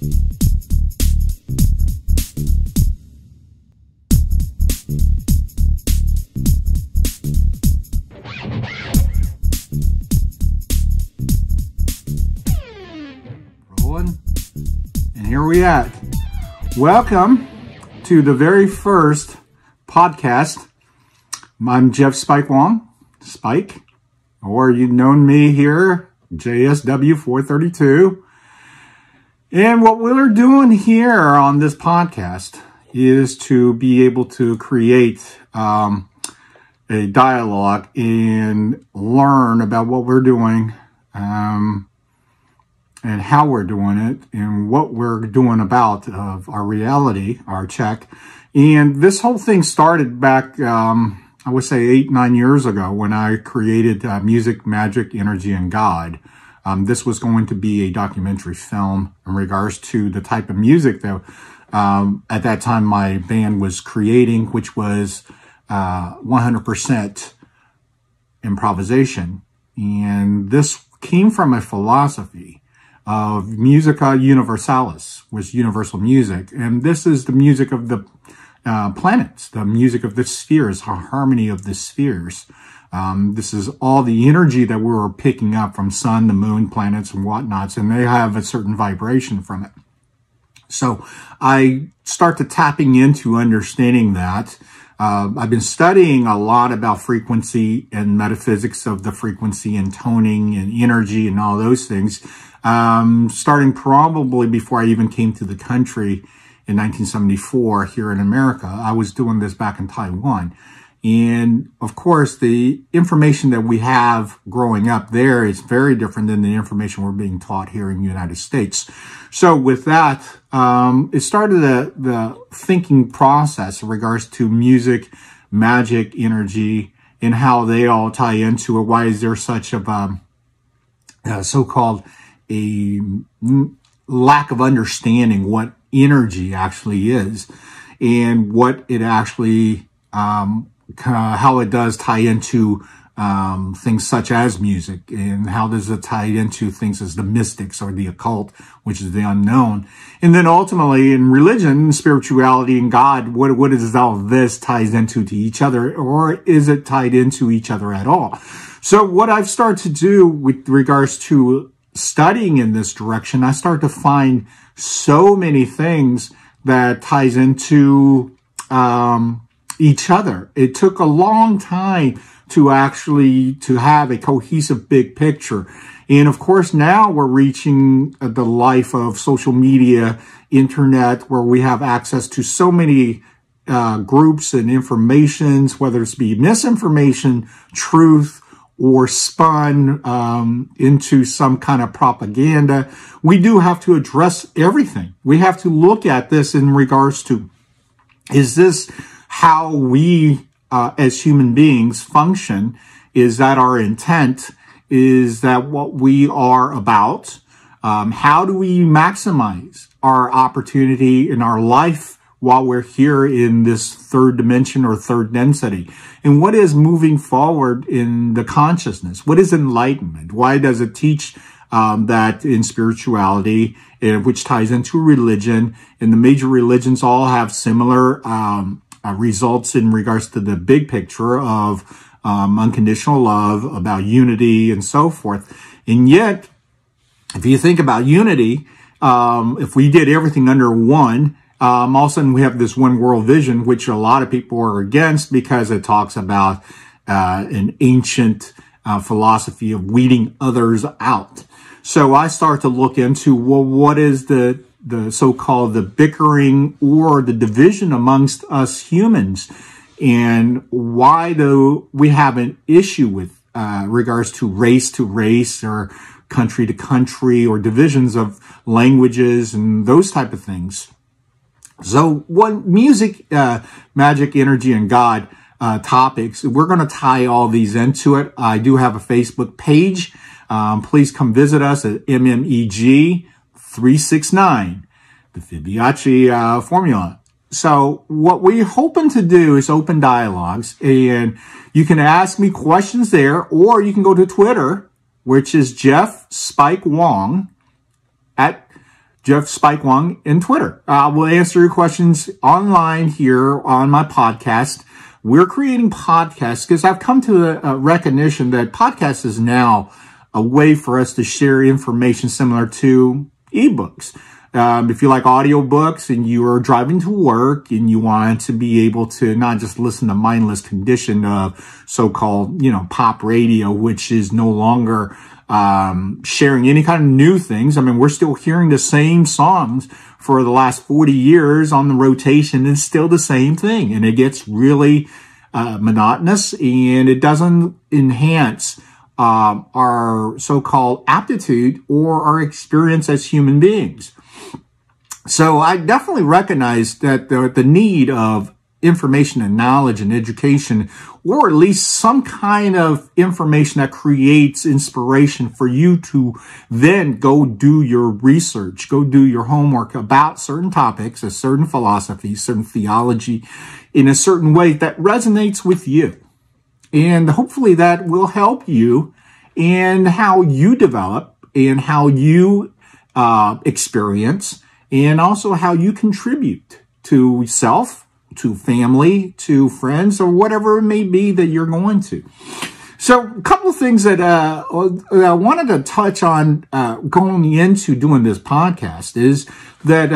And here we at. Welcome to the very first podcast. I'm Jeff Spike Wong, Spike, or you've known me here, JSW432. And what we're doing here on this podcast is to be able to create a dialogue and learn about what we're doing, and how we're doing it, and what we're doing about of our reality, our check. And this whole thing started back, I would say 8-9 years ago when I created Music, Magic, Energy, and God. This was going to be a documentary film in regards to the type of music that at that time my band was creating, which was 100% improvisation. And this came from a philosophy of musica universalis, was universal music. And this is the music of the planets, the music of the spheres, the harmony of the spheres. This is all the energy that we're picking up from sun, the moon, planets, and whatnots, and they have a certain vibration from it. So I started tapping into understanding that. I've been studying a lot about frequency and metaphysics of the frequency and toning and energy and all those things. Starting probably before I even came to the country in 1974 here in America. I was doing this back in Taiwan. And of course, the information that we have growing up there is very different than the information we're being taught here in the United States. So with that, it started the thinking process in regards to music, magic, energy, and how they all tie into it. Why is there such of a so-called a lack of understanding what energy actually is and what it actually, how it does tie into things such as music, and how does it tie into things as the mystics or the occult, which is the unknown. And then ultimately in religion, spirituality, and God, what is all this ties into to each other, or is it tied into each other at all? So what I've started to do with regards to studying in this direction, I start to find so many things that ties into each other. It took a long time to actually to have a cohesive big picture. And of course, now we're reaching the life of social media, internet, where we have access to so many groups and informations, whether it's be misinformation, truth, or spun into some kind of propaganda. We do have to address everything. We have to look at this in regards to, is this how we as human beings function? Is that our intent? Is that what we are about? How do we maximize our opportunity in our life while we're here in this third dimension or third density? And what is moving forward in the consciousness? What is enlightenment? Why does it teach that in spirituality, which ties into religion, and the major religions all have similar results in regards to the big picture of unconditional love, about unity, and so forth. And yet, if you think about unity, if we did everything under one, all of a sudden we have this one world vision, which a lot of people are against because it talks about an ancient philosophy of weeding others out. So I start to look into, well, what is the so-called the bickering or the division amongst us humans, and why do we have an issue with regards to race or country to country, or divisions of languages and those type of things. So what music, magic, energy, and God topics, we're going to tie all these into it. I do have a Facebook page. Please come visit us at Mmeg 369, the Fibonacci formula. So what we're hoping to do is open dialogues, and you can ask me questions there, or you can go to Twitter, which is Jeff Spike Wong, at Jeff Spike Wong in Twitter. I will answer your questions online here on my podcast. We're creating podcasts because I've come to a recognition that podcast is now a way for us to share information similar to ebooks. If you like audiobooks and you are driving to work and you want to be able to not just listen to mindless condition of so-called, pop radio, which is no longer sharing any kind of new things. I mean, we're still hearing the same songs for the last 40 years on the rotation. It's still the same thing. And it gets really monotonous, and it doesn't enhance our so-called aptitude or our experience as human beings. So I definitely recognize that the need of information and knowledge and education, or at least some kind of information that creates inspiration for you to then go do your research, go do your homework about certain topics, a certain philosophy, certain theology in a certain way that resonates with you. And hopefully that will help you in how you develop and how you experience, and also how you contribute to self, to family, to friends, or whatever it may be that you're going to. So a couple of things that I wanted to touch on going into doing this podcast is that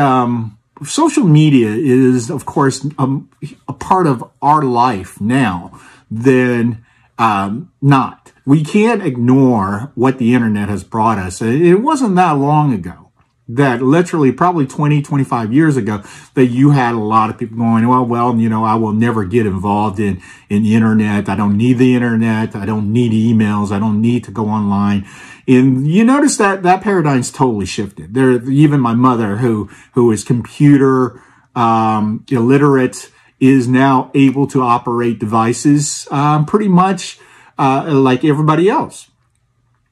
social media is, of course, a part of our life now than not. We can't ignore what the internet has brought us. It wasn't that long ago that literally probably 20, 25 years ago that you had a lot of people going, well, I will never get involved in the internet. I don't need the internet. I don't need emails. I don't need to go online. And you notice that paradigm's totally shifted. Even my mother, who is computer illiterate, is now able to operate devices pretty much like everybody else.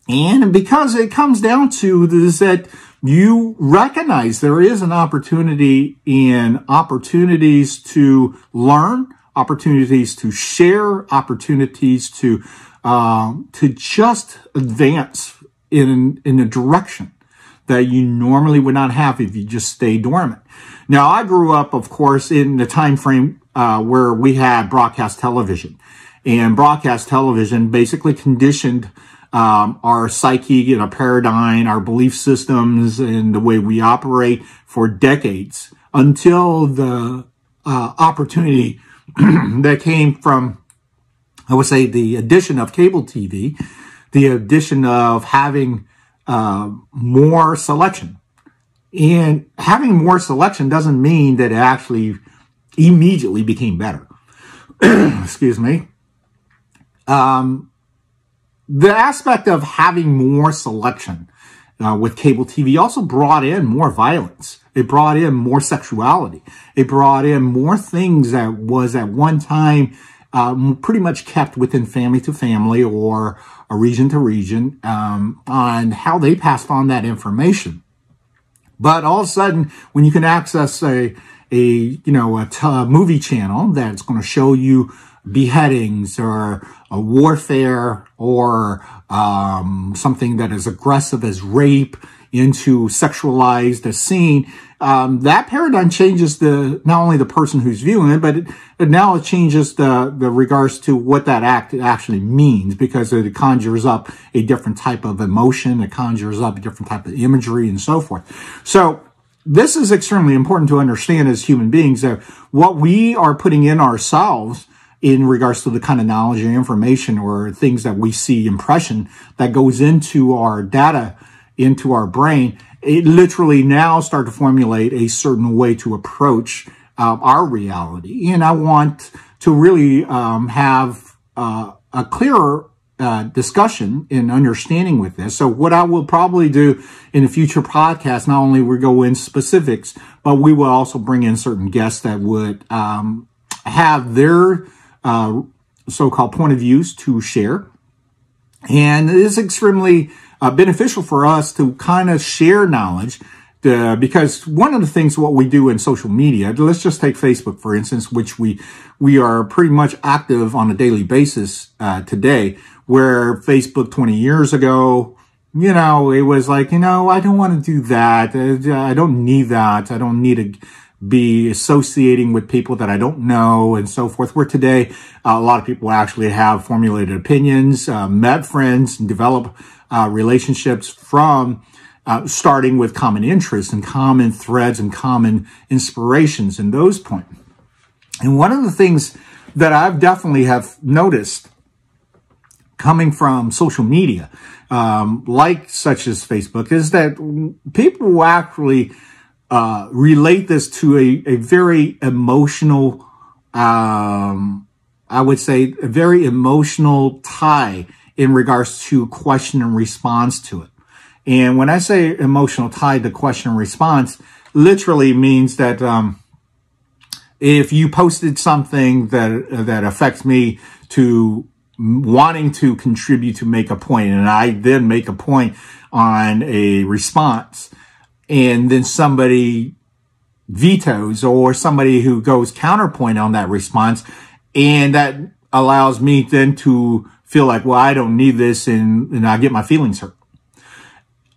And because it comes down to this, that you recognize there is an opportunity in opportunities to learn, opportunities to share, opportunities to just advance in a direction that you normally would not have if you just stay dormant. Now, I grew up, of course, in the time frame where we had broadcast television, and broadcast television basically conditioned our psyche and our paradigm, our belief systems, and the way we operate for decades until the opportunity that came from, I would say, the addition of cable TV, the addition of having more selection. And having more selection doesn't mean that it actually immediately became better. Excuse me. The aspect of having more selection with cable TV also brought in more violence. It brought in more sexuality. It brought in more things that was at one time pretty much kept within family to family or a region to region on how they passed on that information. But all of a sudden, when you can access a movie channel that's going to show you beheadings or a warfare or something that is aggressive as rape into sexualized a scene, that paradigm changes not only the person who's viewing it, but now it changes the regards to what that act actually means, because it conjures up a different type of emotion, it conjures up a different type of imagery and so forth. So this is extremely important to understand as human beings, that what we are putting in ourselves in regards to the kind of knowledge and information or things that we see, impression that goes into our data, into our brain, it literally now start to formulate a certain way to approach our reality. And I want to really have a clearer discussion and understanding with this. So what I will probably do in a future podcast, not only we go in specifics, but we will also bring in certain guests that would have their so-called point of views to share. And it is extremely beneficial for us to kind of share knowledge, because one of the things what we do in social media, let's just take Facebook, for instance, which we are pretty much active on a daily basis today, where Facebook 20 years ago, You know, it was like, you know, I don't want to do that. I don't need that. I don't need to be associating with people that I don't know and so forth. Where today, a lot of people actually have formulated opinions, met friends, and develop relationships from starting with common interests and common threads and common inspirations in those points. And one of the things that I've definitely have noticed coming from social media, like such as Facebook, is that people will actually relate this to a very emotional, I would say, a very emotional tie in regards to question and response to it. And when I say emotional tie to question and response, literally means that if you posted something that affects me to wanting to contribute to make a point, and I then make a point on a response, and then somebody vetoes or somebody who goes counterpoint on that response, and that allows me then to feel like, well, I don't need this, and I get my feelings hurt.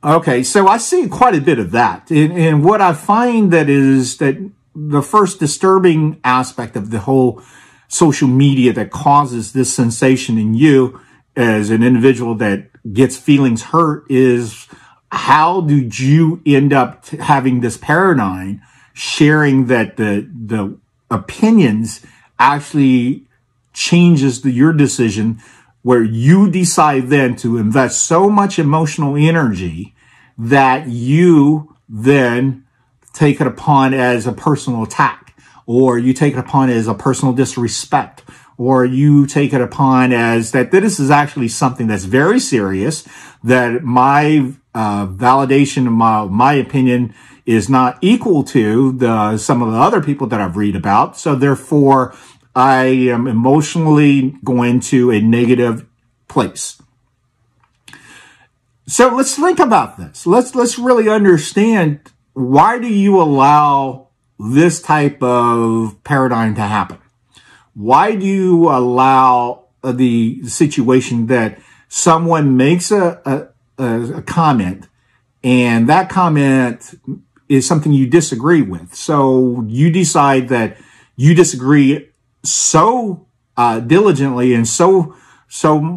Okay, so I see quite a bit of that. And what I find that is that the first disturbing aspect of the whole social media that causes this sensation in you as an individual that gets feelings hurt is, how did you end up having this paradigm sharing that the opinions actually changes your decision, where you decide then to invest so much emotional energy that you then take it upon as a personal attack, or you take it upon as a personal disrespect, or you take it upon as that this is actually something that's very serious, that my validation of my opinion is not equal to some of the other people that I've read about. So therefore, I am emotionally going to a negative place. So let's think about this. Let's really understand, why do you allow this type of paradigm to happen? Why do you allow the situation that someone makes a comment, and that comment is something you disagree with? So you decide that you disagree so diligently and so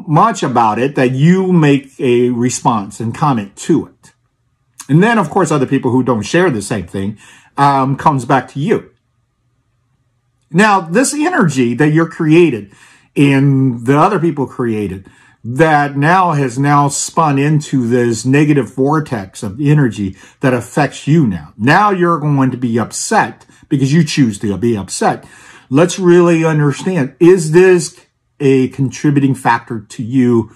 much about it that you make a response and comment to it. And then, of course, other people who don't share the same thing comes back to you. Now, this energy that you're created and the other people created, that has now spun into this negative vortex of energy that affects you now. Now you're going to be upset because you choose to be upset. Let's really understand, is this a contributing factor to you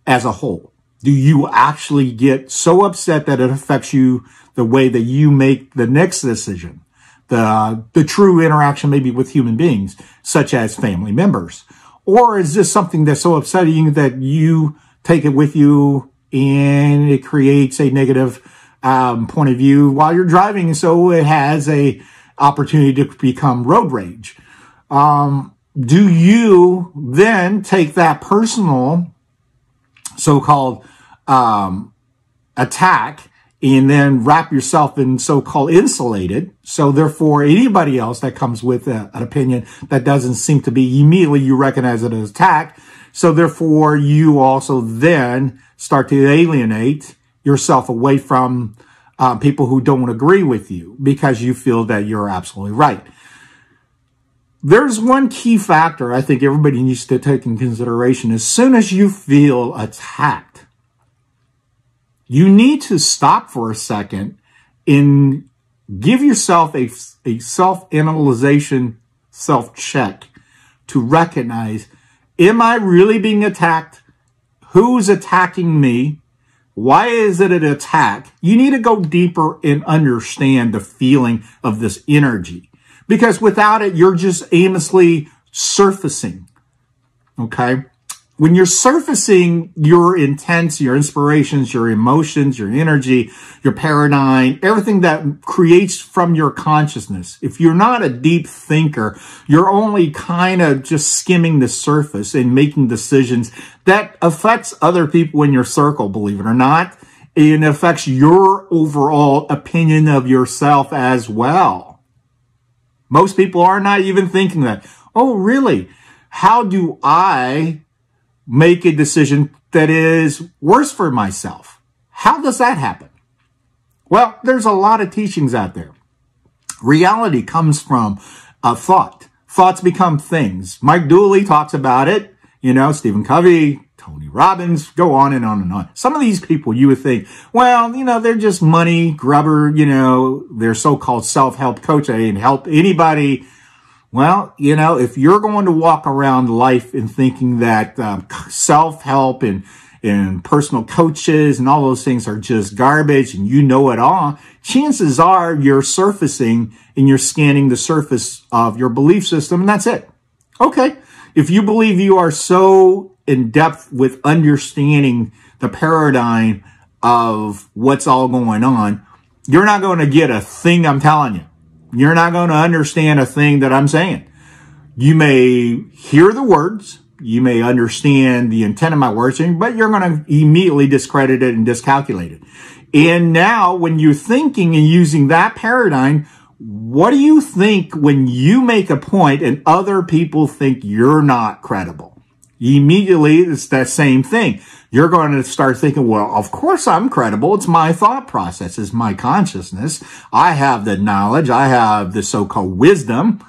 as a whole? Do you actually get so upset that it affects you the way that you make the next decision? The true interaction maybe with human beings, such as family members. Or is this something that's so upsetting that you take it with you and it creates a negative point of view while you're driving, so it has a opportunity to become road rage? Do you then take that personal so-called attack and then wrap yourself in so-called insulated? So therefore, anybody else that comes with an opinion that doesn't seem to be, immediately you recognize it as attack. So therefore, you also then start to alienate yourself away from people who don't agree with you because you feel that you're absolutely right. There's one key factor I think everybody needs to take in consideration. As soon as you feel attacked, you need to stop for a second and give yourself a self-analyzation, self-check to recognize, am I really being attacked? Who's attacking me? Why is it an attack? You need to go deeper and understand the feeling of this energy. Because without it, you're just aimlessly surfacing, okay? When you're surfacing your intents, your inspirations, your emotions, your energy, your paradigm, everything that creates from your consciousness, if you're not a deep thinker, you're only kind of just skimming the surface and making decisions that affects other people in your circle, believe it or not. It affects your overall opinion of yourself as well. Most people are not even thinking that, oh, really? How do I make a decision that is worse for myself? How does that happen? Well, there's a lot of teachings out there. Reality comes from a thought. Thoughts become things. Mike Dooley talks about it. You know, Stephen Covey, Tony Robbins, go on and on and on. Some of these people you would think, well, you know, they're just money grubber, you know, they're so-called self-help coach. They didn't help anybody. Well, you know, if you're going to walk around life and thinking that self-help and personal coaches and all those things are just garbage and you know it all, chances are you're surfacing and you're scanning the surface of your belief system, and that's it. Okay. If you believe you are so in depth with understanding the paradigm of what's all going on, you're not going to get a thing I'm telling you. You're not going to understand a thing that I'm saying. You may hear the words, you may understand the intent of my words, but you're going to immediately discredit it and discalculate it. And now when you're thinking and using that paradigm, what do you think when you make a point and other people think you're not credible? Immediately, it's that same thing. You're going to start thinking, well, of course I'm credible. It's my thought process. It's my consciousness. I have the knowledge. I have the so-called wisdom.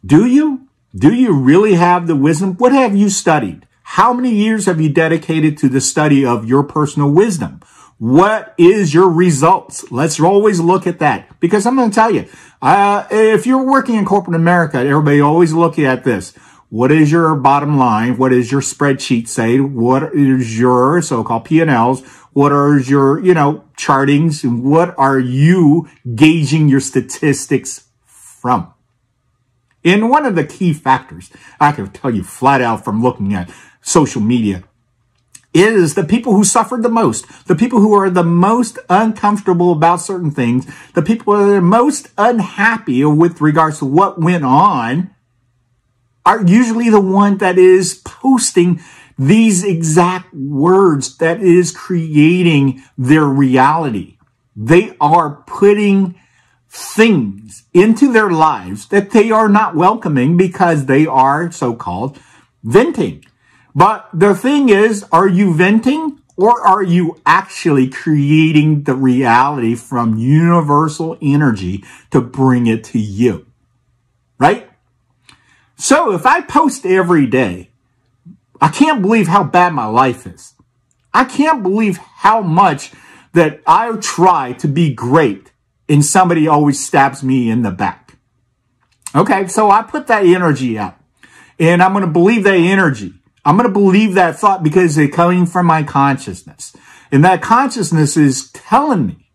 Do you? Do you really have the wisdom? What have you studied? How many years have you dedicated to the study of your personal wisdom? What is your results? Let's always look at that, because I'm going to tell you, if you're working in corporate America, everybody always look at this. What is your bottom line? What does your spreadsheet say? What is your so-called P&Ls? What are your, chartings? And what are you gauging your statistics from? And one of the key factors, I can tell you flat out from looking at social media, is the people who suffered the most, the people who are the most uncomfortable about certain things, the people who are the most unhappy with regards to what went on, are usually the one that is posting these exact words that is creating their reality. They are putting things into their lives that they are not welcoming because they are so-called venting. But the thing is, are you venting or are you actually creating the reality from universal energy to bring it to you? Right? So if I post every day, I can't believe how bad my life is. I can't believe how much that I try to be great and somebody always stabs me in the back. Okay, so I put that energy out and I'm going to believe that energy. I'm going to believe that thought because it's coming from my consciousness. And that consciousness is telling me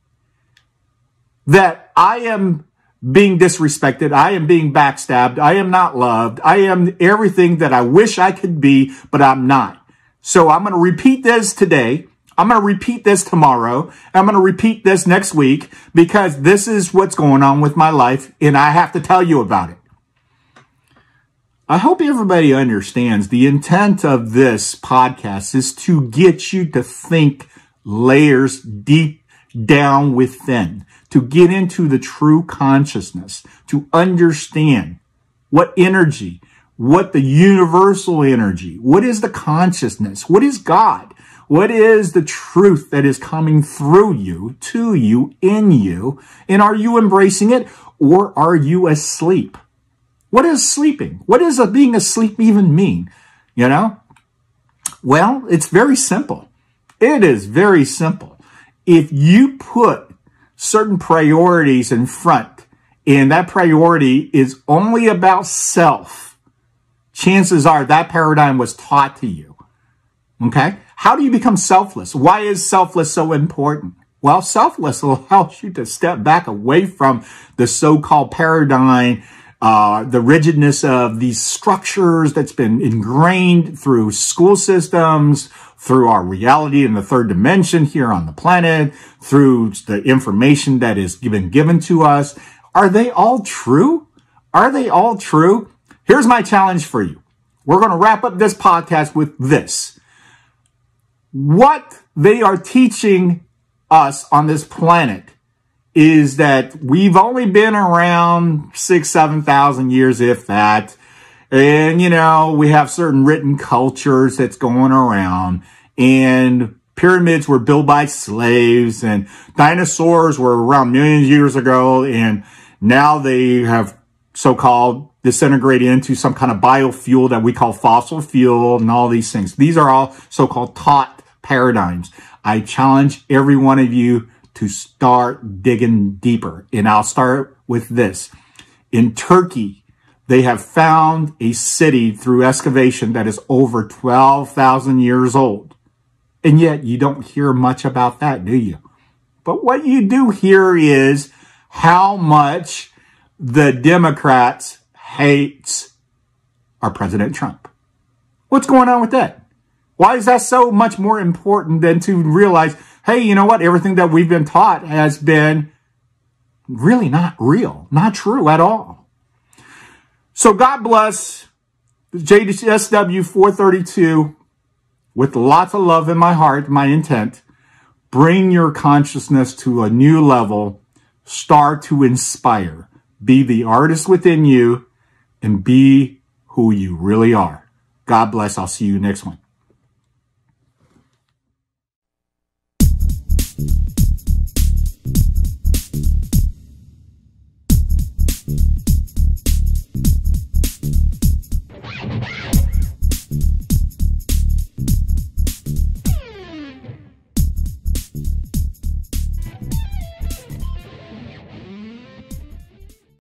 that I am being disrespected. I am being backstabbed. I am not loved. I am everything that I wish I could be, but I'm not. So I'm going to repeat this today. I'm going to repeat this tomorrow. I'm going to repeat this next week because this is what's going on with my life and I have to tell you about it. I hope everybody understands the intent of this podcast is to get you to think layers deep down within, to get into the true consciousness, to understand what energy, what the universal energy, what is the consciousness, what is God, what is the truth that is coming through you, to you, in you, and are you embracing it or are you asleep? What is sleeping? What does being asleep even mean? Well, it's very simple. It is very simple. If you put certain priorities in front and that priority is only about self, chances are that paradigm was taught to you. Okay? How do you become selfless? Why is selfless so important? Well, selfless will help you to step back away from the so-called paradigm, the rigidness of these structures that's been ingrained through school systems, through our reality in the third dimension here on the planet, through the information that is been given to us. Are they all true? Are they all true? Here's my challenge for you. We're going to wrap up this podcast with this. What they are teaching us on this planet is that we've only been around 6,000, 7,000 years, if that. And, you know, we have certain written cultures that's going around, and pyramids were built by slaves, and dinosaurs were around millions of years ago, and now they have so-called disintegrated into some kind of biofuel that we call fossil fuel and all these things. These are all so-called taught paradigms. I challenge every one of you to start digging deeper. And I'll start with this. In Turkey, they have found a city through excavation that is over 12,000 years old. And yet you don't hear much about that, do you? But what you do hear is how much the Democrats hates our President Trump. What's going on with that? Why is that so much more important than to realize, hey, you know what? Everything that we've been taught has been really not real, not true at all. So God bless the JSW432 with lots of love in my heart, my intent. Bring your consciousness to a new level. Start to inspire. Be the artist within you and be who you really are. God bless. I'll see you next one.